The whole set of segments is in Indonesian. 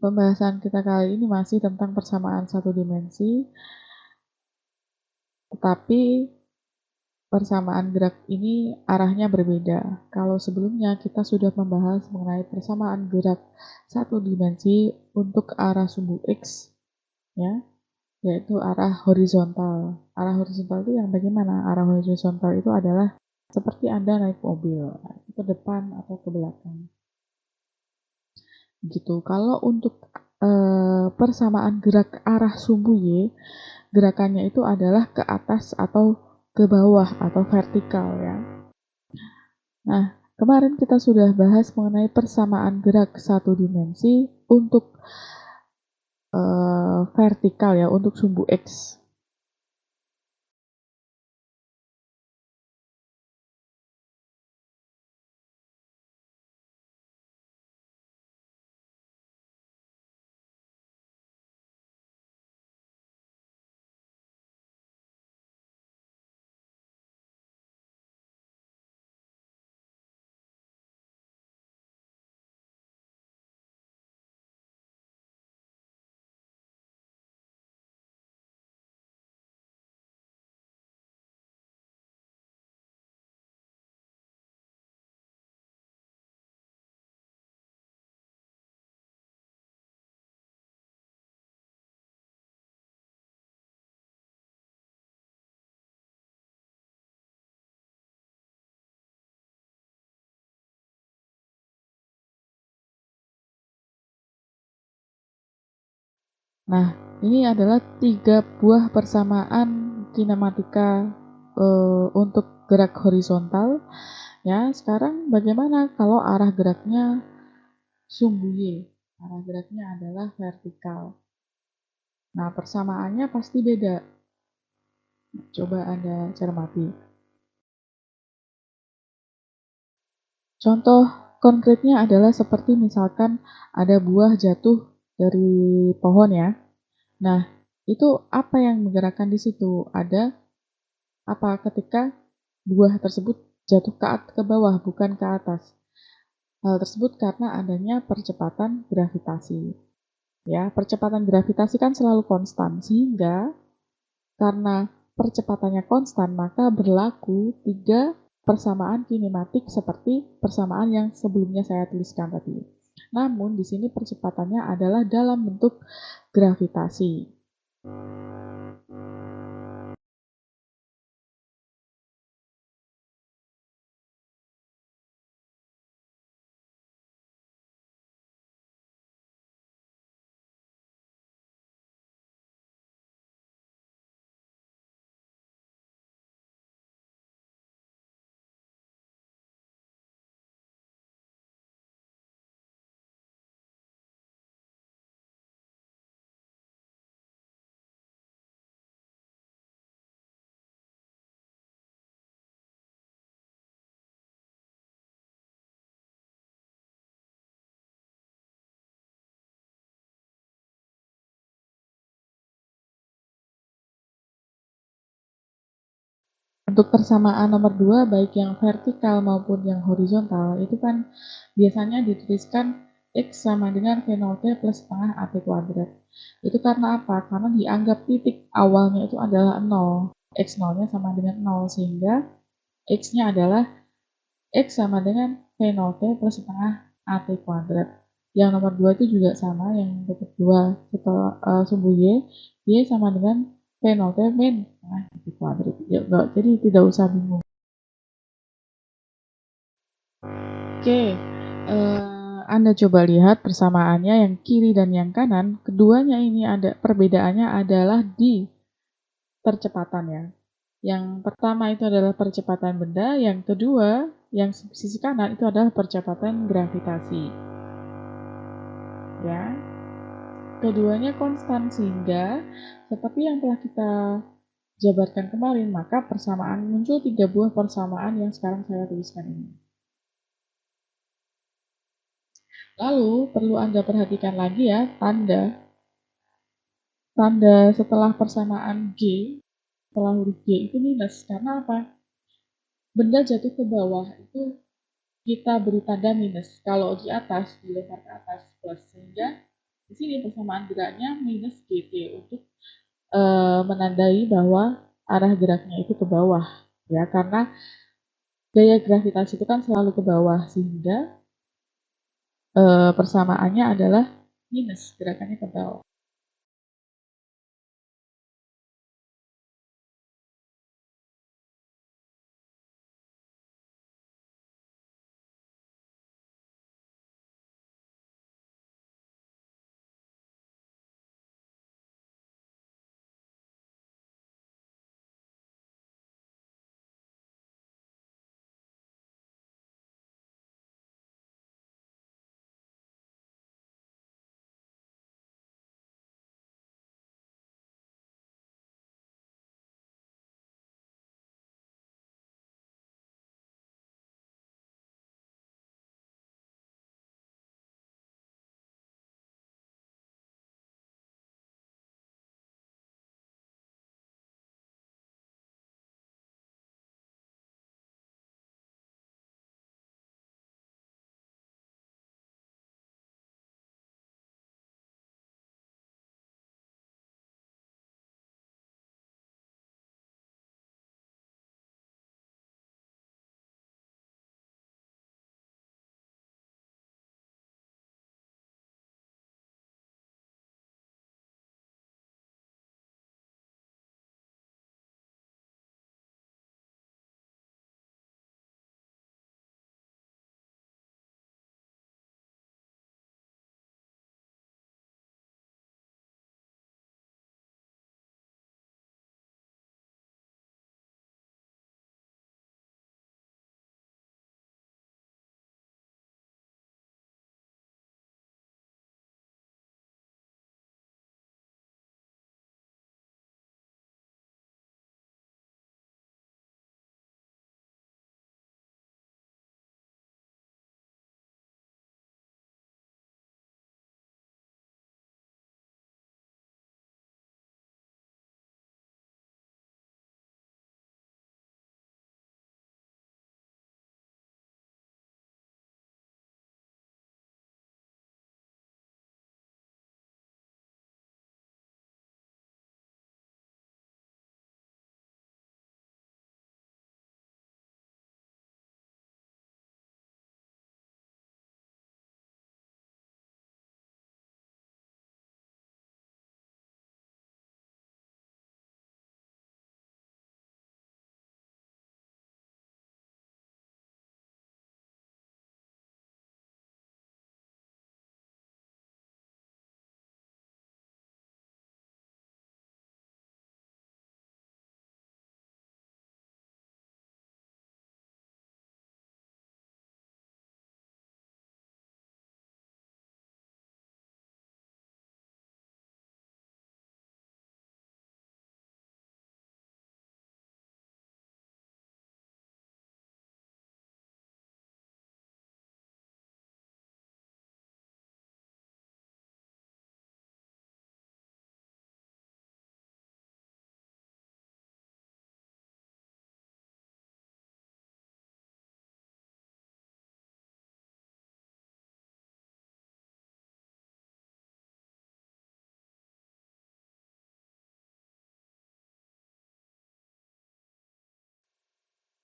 Pembahasan kita kali ini masih tentang persamaan satu dimensi, tetapi persamaan gerak ini arahnya berbeda. Kalau sebelumnya kita sudah membahas mengenai persamaan gerak satu dimensi untuk arah sumbu X, ya, yaitu arah horizontal. Arah horizontal itu yang bagaimana? Arah horizontal itu adalah seperti Anda naik mobil, ke depan atau ke belakang. Gitu. Kalau untuk persamaan gerak arah sumbu Y, gerakannya itu adalah ke atas atau ke bawah atau vertikal ya. Nah, kemarin kita sudah bahas mengenai persamaan gerak satu dimensi untuk vertikal ya, untuk sumbu X. Nah, ini adalah 3 buah persamaan kinematika untuk gerak horizontal. Ya, sekarang bagaimana kalau arah geraknya sumbu Y? Arah geraknya adalah vertikal. Nah, persamaannya pasti beda. Coba Anda cermati. Contoh konkretnya adalah seperti misalkan ada buah jatuh dari pohon ya. Nah, itu apa yang menggerakkan di situ? Ada apa ketika buah tersebut jatuh ke bawah, bukan ke atas. Hal tersebut karena adanya percepatan gravitasi. Ya, percepatan gravitasi kan selalu konstan, sehingga karena percepatannya konstan, maka berlaku 3 persamaan kinematik seperti persamaan yang sebelumnya saya tuliskan tadi. Namun, di sini percepatannya adalah dalam bentuk gravitasi. Untuk persamaan nomor 2, baik yang vertikal maupun yang horizontal, itu kan biasanya dituliskan X sama dengan V0T plus setengah AT kuadrat. Itu karena apa? Karena dianggap titik awalnya itu adalah 0. X0-nya sama dengan 0, sehingga X-nya adalah X sama dengan V0T plus setengah AT kuadrat. Yang nomor 2 itu juga sama, yang kedua setelah sumbu Y sama dengan V0T min setengah AT kuadrat. Ya, jadi tidak usah bingung. Oke, Anda coba lihat persamaannya yang kiri dan yang kanan. Keduanya ini ada perbedaannya adalah di percepatan ya. Yang pertama itu adalah percepatan benda, yang kedua, yang sisi kanan itu adalah percepatan gravitasi. Ya. Keduanya konstan sehingga seperti yang telah kita jabarkan kemarin, maka persamaan muncul 3 buah persamaan yang sekarang saya tuliskan ini. Lalu perlu Anda perhatikan lagi ya tanda setelah persamaan G, setelah huruf G itu minus. Karena apa? Benda jatuh ke bawah itu kita beri tanda minus. Kalau di atas, dilempar ke atas plus. Sehingga Di sini persamaan geraknya minus GT untuk menandai bahwa arah geraknya itu ke bawah, ya, karena gaya gravitasi itu kan selalu ke bawah, sehingga persamaannya adalah minus, gerakannya ke bawah.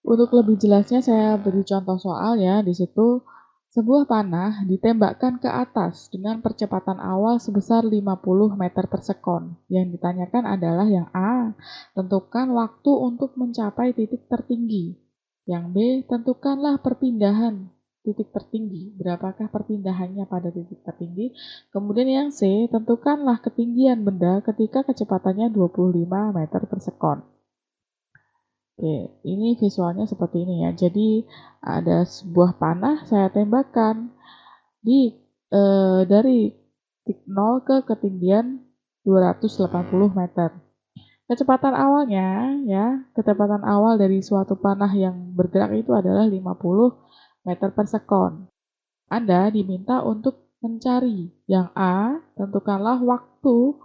Untuk lebih jelasnya saya beri contoh soal ya. Di situ sebuah panah ditembakkan ke atas dengan percepatan awal sebesar 50 meter per sekon. Yang ditanyakan adalah yang A, tentukan waktu untuk mencapai titik tertinggi. Yang B, tentukanlah perpindahan titik tertinggi. Berapakah perpindahannya pada titik tertinggi? Kemudian yang C, tentukanlah ketinggian benda ketika kecepatannya 25 meter per sekon. Oke, ini visualnya seperti ini ya. Jadi ada sebuah panah saya tembakkan dari titik 0 ke ketinggian 280 meter. Kecepatan awalnya ya, kecepatan awal dari suatu panah yang bergerak itu adalah 50 meter per sekon. Anda diminta untuk mencari yang A, tentukanlah waktu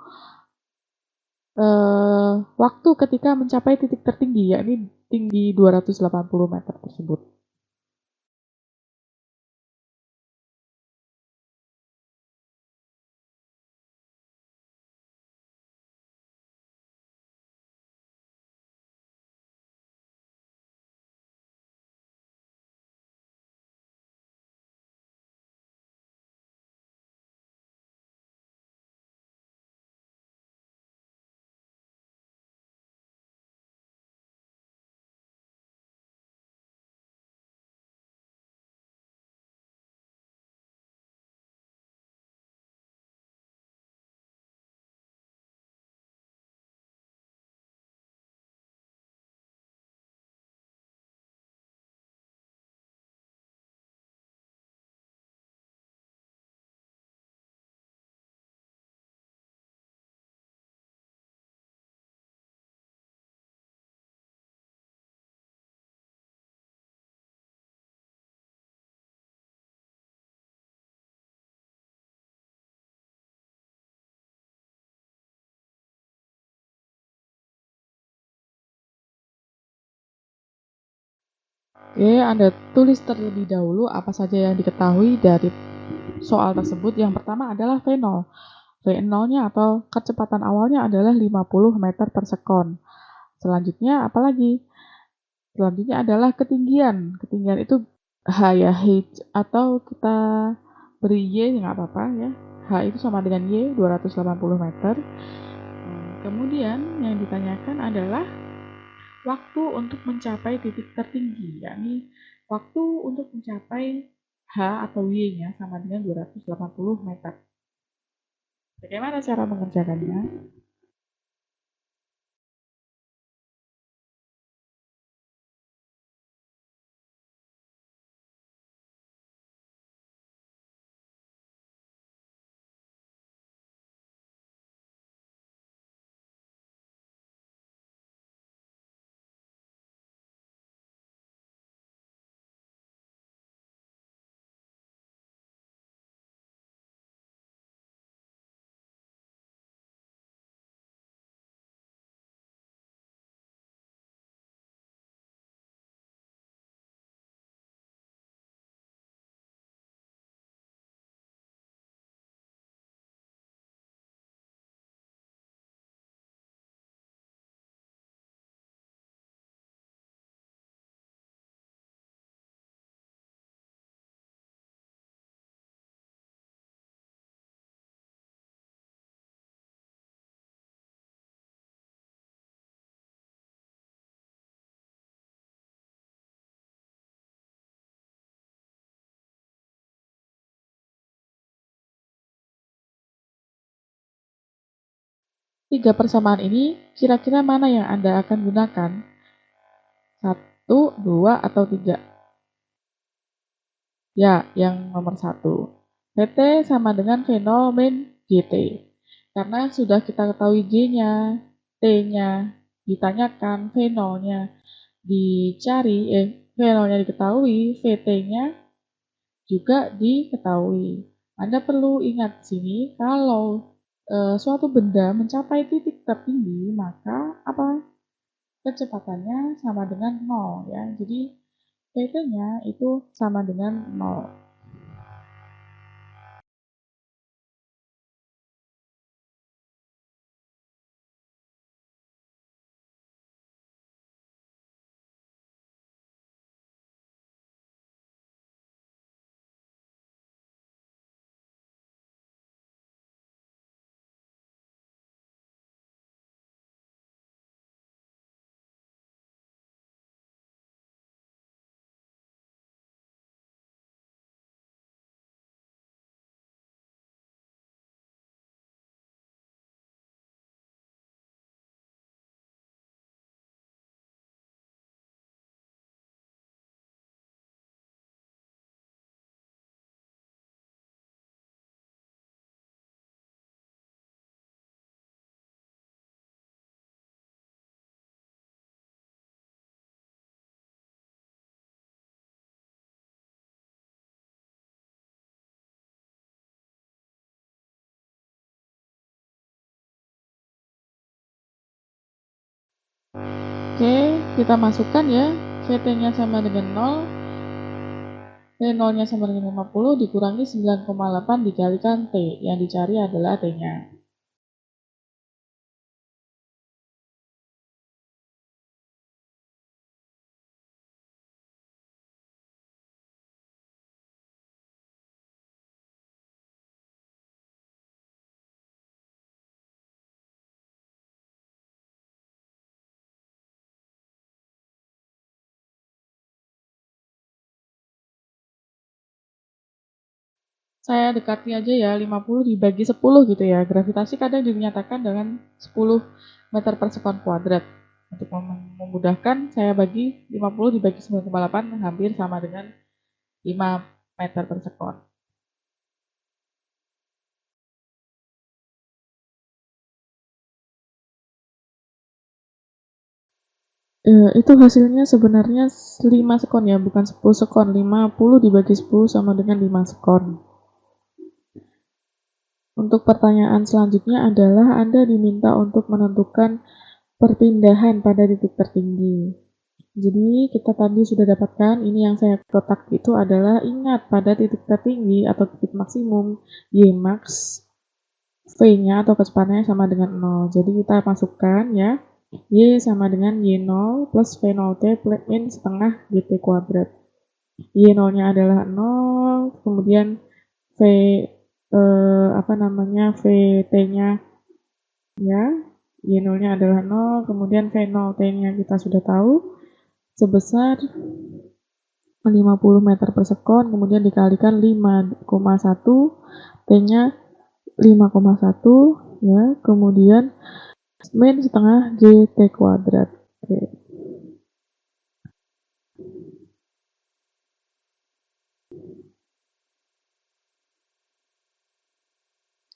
ketika mencapai titik tertinggi, yakni tinggi 280 meter tersebut. Oke, Anda tulis terlebih dahulu apa saja yang diketahui dari soal tersebut. Yang pertama adalah V0. V0-nya atau kecepatan awalnya adalah 50 meter per sekon. Selanjutnya apalagi? Selanjutnya adalah ketinggian. Ketinggian itu H ya, H, atau kita beri Y nggak apa-apa ya. H itu sama dengan Y, 280 meter. Kemudian yang ditanyakan adalah waktu untuk mencapai titik tertinggi, yakni waktu untuk mencapai H atau Y-nya sama dengan 280 meter. Bagaimana cara mengerjakannya? Tiga persamaan ini kira-kira mana yang Anda akan gunakan? 1, 2, atau 3? Ya, yang nomor 1. VT sama dengan V0 min GT. Karena sudah kita ketahui G-nya, T-nya ditanyakan, V0-nya dicari, V0-nya diketahui, VT-nya juga diketahui. Anda perlu ingat di sini kalau suatu benda mencapai titik tertinggi, maka apa? Kecepatannya sama dengan 0 ya. Jadi VT-nya itu sama dengan 0. Oke, kita masukkan ya. VT-nya sama dengan 0, V0-nya sama dengan 50, dikurangi 9,8 dikalikan T. Yang dicari adalah T-nya. Saya dekati aja ya, 50 dibagi 10 gitu ya. Gravitasi kadang dinyatakan dengan 10 meter per sekon kuadrat. Untuk memudahkan, saya bagi 50 dibagi 9,8 hampir sama dengan 5 meter per sekon. Itu hasilnya sebenarnya 5 sekon ya, bukan 10 sekon. 50 dibagi 10 sama dengan 5 sekon. Untuk pertanyaan selanjutnya adalah Anda diminta untuk menentukan perpindahan pada titik tertinggi. Jadi kita tadi sudah dapatkan, ini yang saya kotak itu adalah, ingat pada titik tertinggi atau titik maksimum, Y max, V-nya atau kecepatannya sama dengan 0. Jadi kita masukkan ya, Y sama dengan Y0 plus V0T min setengah GT kuadrat. Y0-nya adalah 0, kemudian VT-nya ya, Y0-nya adalah 0, kemudian V0T-nya kita sudah tahu, sebesar 50 meter per sekon, kemudian dikalikan 5,1, T-nya 5,1 ya, kemudian min setengah GT kuadrat. Oke.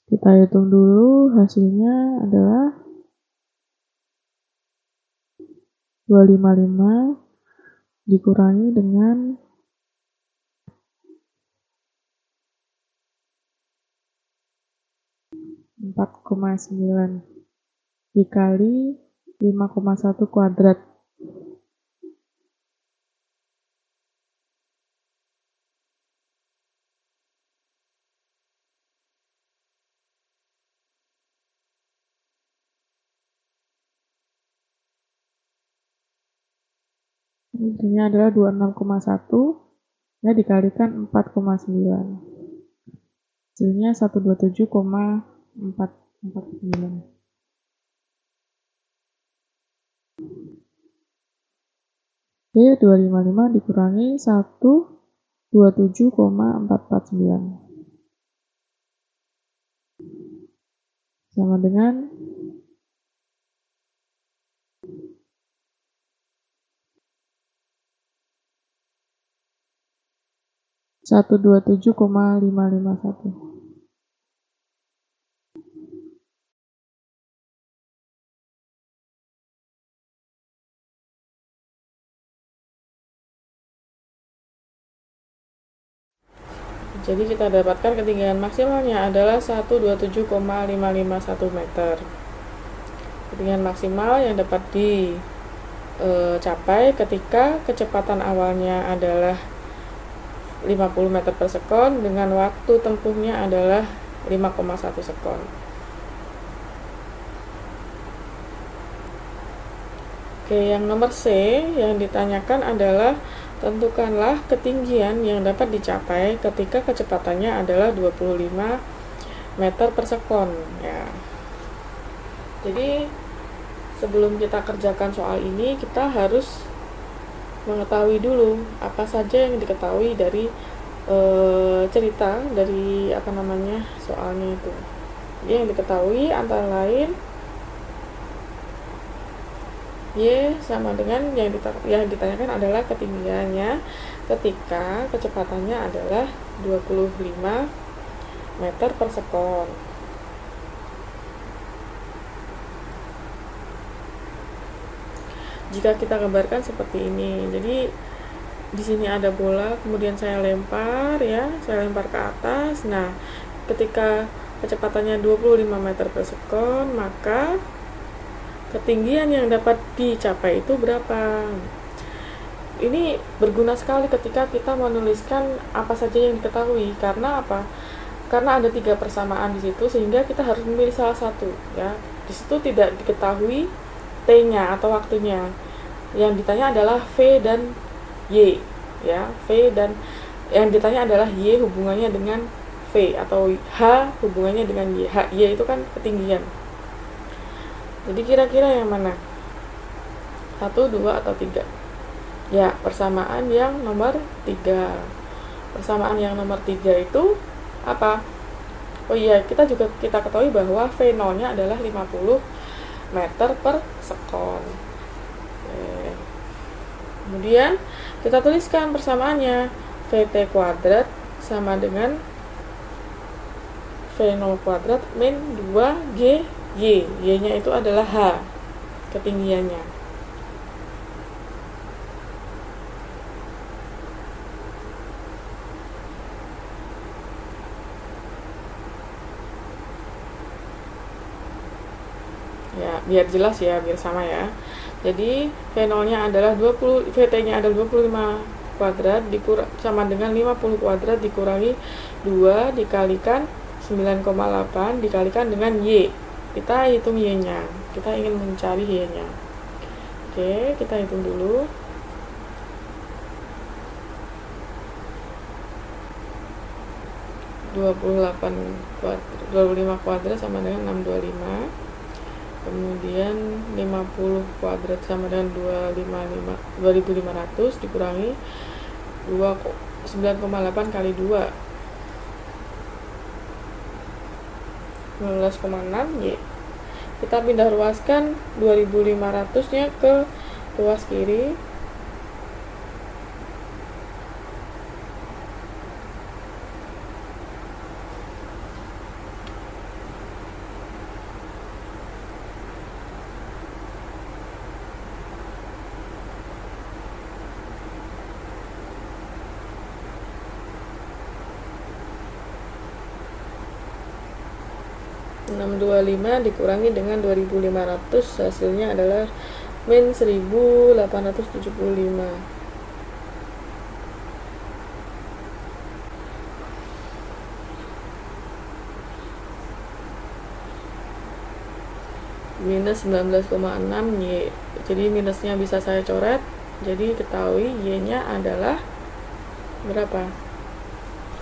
Kita hitung dulu, hasilnya adalah 255 dikurangi dengan 4,9 dikali 5,1 kuadrat. Ini adalah 26,1 ya, dikalikan 4,9. Hasilnya 127,449. Oke, 255 dikurangi 127,449 sama dengan 127,551. Jadi kita dapatkan ketinggian maksimalnya adalah 127,551 meter. Ketinggian maksimal yang dapat dicapai ketika kecepatan awalnya adalah 50 meter per sekon dengan waktu tempuhnya adalah 5,1 sekon. Oke, yang nomor C yang ditanyakan adalah tentukanlah ketinggian yang dapat dicapai ketika kecepatannya adalah 25 meter per sekon ya. Jadi sebelum kita kerjakan soal ini, kita harus mengetahui dulu apa saja yang diketahui dari cerita dari soalnya itu. Jadi yang diketahui antara lain Y sama dengan yang ditanyakan adalah ketinggiannya ketika kecepatannya adalah 25 meter per sekon. Jika kita gambarkan seperti ini, jadi di sini ada bola, kemudian saya lempar ke atas. Nah, ketika kecepatannya 25 meter per sekon, maka ketinggian yang dapat dicapai itu berapa? Ini berguna sekali ketika kita menuliskan apa saja yang diketahui. Karena apa? Karena ada 3 persamaan di situ, sehingga kita harus memilih salah satu ya. Di situ tidak diketahui T-nya atau waktunya. Yang ditanya adalah V dan Y ya. V dan yang ditanya adalah Y hubungannya dengan V atau H hubungannya dengan Y. Y itu kan ketinggian. Jadi kira-kira yang mana? 1, 2, atau 3? Ya, persamaan yang nomor 3. Persamaan yang nomor 3 itu apa? Oh iya, kita ketahui bahwa V0-nya adalah 50 meter per sekon. Oke. Kemudian kita tuliskan persamaannya. VT kuadrat sama dengan V0 kuadrat min 2G Y. Y-nya itu adalah H, ketinggiannya. Ya, biar jelas ya, biar sama ya. Jadi V0-nya adalah 20, VT-nya adalah 25 kuadrat sama dengan 50 kuadrat dikurangi 2 dikalikan 9,8 dikalikan dengan Y. Kita hitung Y-nya. Kita ingin mencari Y-nya. Oke, kita hitung dulu. 25 kuadrat sama dengan 625, kemudian 50 kuadrat sama dengan 2500 dikurangi 9,8 kali 2 19,6 Y. Kita pindah ruaskan 2500 nya ke ruas kiri. -625 dikurangi dengan 2500 hasilnya adalah min 1875. Minus 19,6 Y. Jadi minusnya bisa saya coret. Jadi ketahui Y-nya adalah berapa?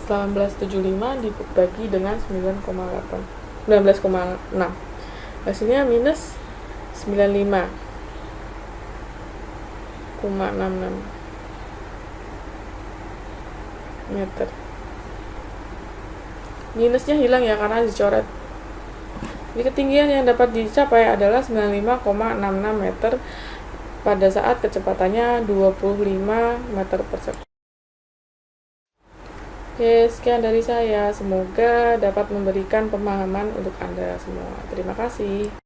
1975 dibagi dengan 19,6. Hasilnya minus 95,66 meter. Minusnya hilang ya karena dicoret. Jadi ketinggian yang dapat dicapai adalah 95,66 meter pada saat kecepatannya 25 meter per second. Oke, sekian dari saya. Semoga dapat memberikan pemahaman untuk Anda semua. Terima kasih.